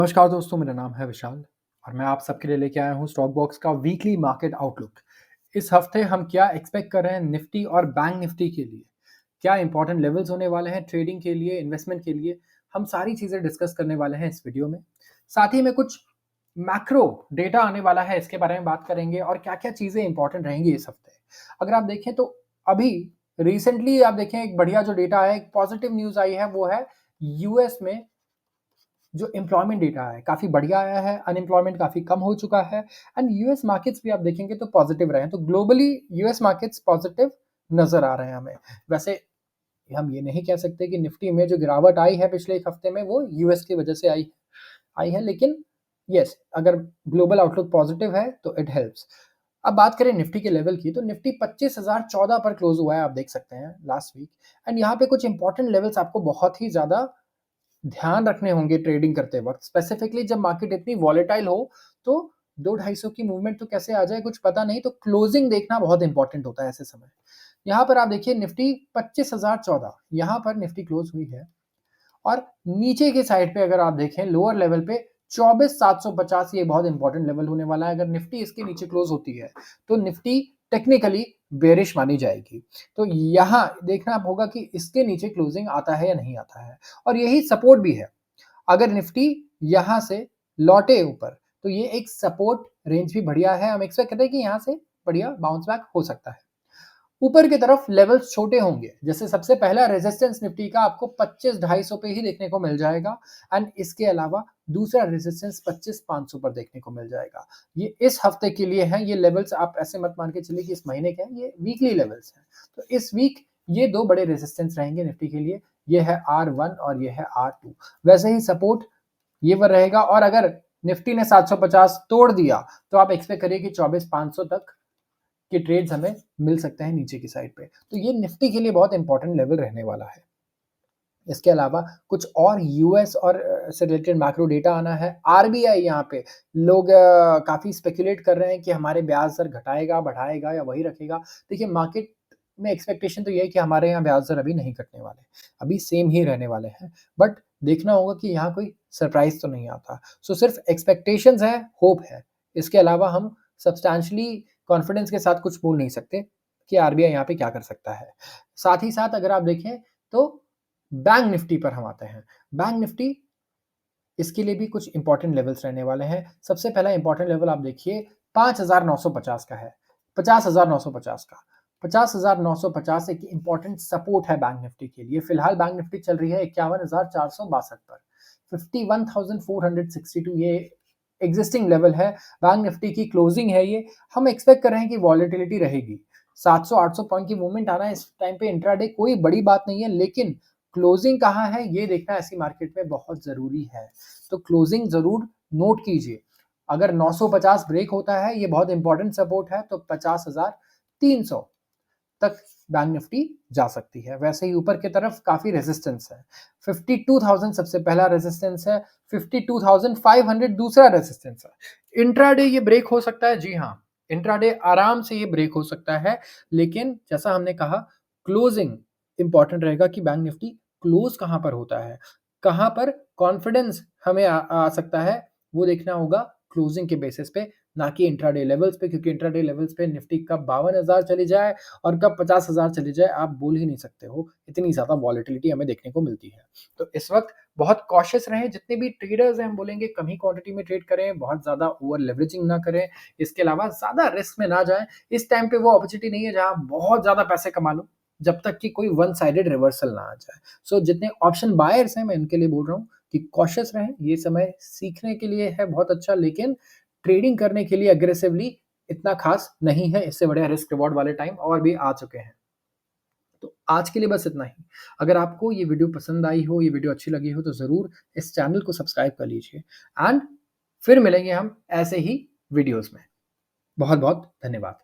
नमस्कार दोस्तों, मेरा नाम है विशाल और मैं आप सबके लिए लेके आया हूँ स्टॉक बॉक्स का वीकली मार्केट आउटलुक। इस हफ्ते हम क्या एक्सपेक्ट कर रहे हैं निफ्टी और बैंक निफ्टी के लिए, क्या इंपॉर्टेंट लेवल्स होने वाले हैं ट्रेडिंग के लिए, इन्वेस्टमेंट के लिए, हम सारी चीज़ें डिस्कस करने वाले हैं इस वीडियो में। साथ ही में कुछ मैक्रो डेटा आने वाला है, इसके बारे में बात करेंगे और क्या-क्या चीज़ें इंपॉर्टेंट रहेंगी इस हफ्ते। अगर आप देखें तो अभी रिसेंटली आप देखें एक बढ़िया जो डेटा है, एक पॉजिटिव न्यूज़ आई है वो है यूएस में जो एम्प्लॉयमेंट डेटा है काफ़ी बढ़िया आया है, अनएम्प्लॉयमेंट काफ़ी कम हो चुका है एंड यूएस मार्केट्स भी आप देखेंगे तो पॉजिटिव रहे हैं। तो ग्लोबली यूएस मार्केट्स पॉजिटिव नज़र आ रहे हैं हमें। वैसे हम ये नहीं कह सकते कि निफ्टी में जो गिरावट आई है पिछले 1 हफ्ते में वो यूएस की वजह से आई आई है, लेकिन येस, अगर ग्लोबल आउटलुक पॉजिटिव है तो इट हेल्प्स। अब बात करें निफ्टी के लेवल की, तो निफ्टी 25,014 पर क्लोज हुआ है, आप देख सकते हैं लास्ट वीक। एंड यहाँ पे कुछ इंपॉर्टेंट लेवल्स आपको बहुत ही ज़्यादा ध्यान रखने होंगे ट्रेडिंग करते वक्त। स्पेसिफिकली जब मार्केट इतनी वॉलेटाइल हो तो 2-250 की मूवमेंट तो कैसे आ जाए कुछ पता नहीं, तो क्लोजिंग देखना बहुत इंपॉर्टेंट होता है ऐसे समय। यहाँ पर आप देखिए निफ्टी 25,014 यहाँ पर निफ्टी क्लोज हुई है और नीचे की साइड पे अगर आप देखें लोअर लेवल पे 24,750, ये बहुत इंपॉर्टेंट लेवल होने वाला है। अगर निफ्टी इसके नीचे क्लोज होती है तो निफ्टी टेक्निकली बेरिश मानी जाएगी। तो यहाँ देखना होगा कि इसके नीचे क्लोजिंग आता है या नहीं आता है, और यही सपोर्ट भी है। अगर निफ्टी यहाँ से लौटे ऊपर तो ये एक सपोर्ट रेंज भी बढ़िया है, हम एक्सपेक्ट करते हैं कि यहाँ से बढ़िया बाउंस बैक हो सकता है। ऊपर की तरफ लेवल्स छोटे होंगे, जैसे सबसे पहला रेजिस्टेंस निफ्टी का आपको 25,250 पे ही देखने को मिल जाएगा एंड इसके अलावा दूसरा रेजिस्टेंस 25,500 पर देखने को मिल जाएगा। ये इस हफ्ते के लिए हैं, ये लेवल्स आप ऐसे मत मान के चलिए कि इस महीने के हैं, ये वीकली लेवल्स हैं। तो इस वीक ये दो बड़े रेजिस्टेंस रहेंगे निफ्टी के लिए, ये है R1 और ये है R2। वैसे ही सपोर्ट ये पर रहेगा, और अगर निफ्टी ने 750 तोड़ दिया तो आप एक्सपेक्ट करिए कि 24,500 तक के ट्रेड्स हमें मिल सकते हैं नीचे की साइड पे। तो ये निफ्टी के लिए बहुत इंपॉर्टेंट लेवल रहने वाला है। इसके अलावा कुछ और यूएस और से रिलेटेड मैक्रो डेटा आना है। आरबीआई यहाँ पे लोग काफ़ी स्पेकुलेट कर रहे हैं कि हमारे ब्याज दर घटाएगा, बढ़ाएगा या वही रखेगा। देखिए मार्केट में एक्सपेक्टेशन तो ये है कि हमारे यहाँ ब्याज दर अभी नहीं घटने वाले, अभी सेम ही रहने वाले हैं। बट देखना होगा कि यहाँ कोई सरप्राइज़ तो नहीं आता। सो सिर्फ एक्सपेक्टेशंस है, होप है। इसके अलावा हम सब्सटैंशियली कॉन्फिडेंस के साथ कुछ बोल नहीं सकते कि आरबीआई यहाँ पे क्या कर सकता है। साथ ही साथ अगर आप देखें तो बैंक निफ्टी पर हम आते हैं। बैंक निफ्टी इसके लिए भी कुछ इंपॉर्टेंट लेवल्स रहने वाले हैं। सबसे पहला इंपॉर्टेंट लेवल आप देखिए 5,950 का है, 50,950 का। 50,950 एक इंपॉर्टेंट सपोर्ट है बैंक निफ्टी के लिए। फिलहाल बैंक निफ्टी चल रही है 51,462 पर। 51,462 ये एग्जिस्टिंग लेवल है, बैंक निफ्टी की क्लोजिंग है ये। हम एक्सपेक्ट कर रहे हैं कि वॉलेटिलिटी रहेगी। 700-800 पॉइंट की मूवमेंट आना इस टाइम पे इंट्राडे कोई बड़ी बात नहीं है, लेकिन क्लोजिंग कहाँ है ये देखना ऐसी मार्केट में बहुत ज़रूरी है। तो क्लोजिंग ज़रूर नोट कीजिए। अगर 950 ब्रेक होता है, ये बहुत इंपॉर्टेंट सपोर्ट है, तो 50,300 तक बैंक निफ्टी जा सकती है। वैसे ही ऊपर की तरफ काफ़ी रेजिस्टेंस है। 52,000 सबसे पहला रेजिस्टेंस है, 52,500 दूसरा रेजिस्टेंस है। इंट्राडे ये ब्रेक हो सकता है, जी हाँ, इंट्राडे आराम से ये ब्रेक हो सकता है, लेकिन जैसा हमने कहा क्लोजिंग इंपॉर्टेंट रहेगा कि बैंक निफ्टी क्लोज कहाँ पर होता है, कहाँ पर कॉन्फिडेंस हमें आ सकता है, वो देखना होगा क्लोजिंग के बेसिस पे, ना कि इंट्राडे लेवल्स पे, क्योंकि इंट्राडे लेवल्स पे निफ्टी कब 52,000 चली जाए और कब 50,000 चली जाए आप बोल ही नहीं सकते हो, इतनी ज़्यादा वॉलेटिलिटी हमें देखने को मिलती है। तो इस वक्त बहुत कॉशियस रहें, जितने भी ट्रेडर्स हैं हम बोलेंगे कम ही क्वांटिटी में ट्रेड करें, बहुत ज़्यादा ओवर लेवरेजिंग ना करें, इसके अलावा ज़्यादा रिस्क में ना जाएं। इस टाइम पे वो अपॉर्चुनिटी नहीं है जहाँ बहुत ज़्यादा पैसे कमा लो, जब तक कि कोई वन साइडेड रिवर्सल ना आ जाए। सो जितने ऑप्शन बायर्स हैं मैं इनके लिए बोल रहा हूँ कि कॉशियस रहें, ये समय सीखने के लिए है बहुत अच्छा, लेकिन ट्रेडिंग करने के लिए अग्रेसिवली इतना खास नहीं है, इससे बड़े रिस्क रिवॉर्ड वाले टाइम और भी आ चुके हैं। तो आज के लिए बस इतना ही। अगर आपको ये वीडियो पसंद आई हो, ये वीडियो अच्छी लगी हो, तो ज़रूर इस चैनल को सब्सक्राइब कर लीजिए एंड फिर मिलेंगे हम ऐसे ही वीडियोज़ में। बहुत-बहुत धन्यवाद।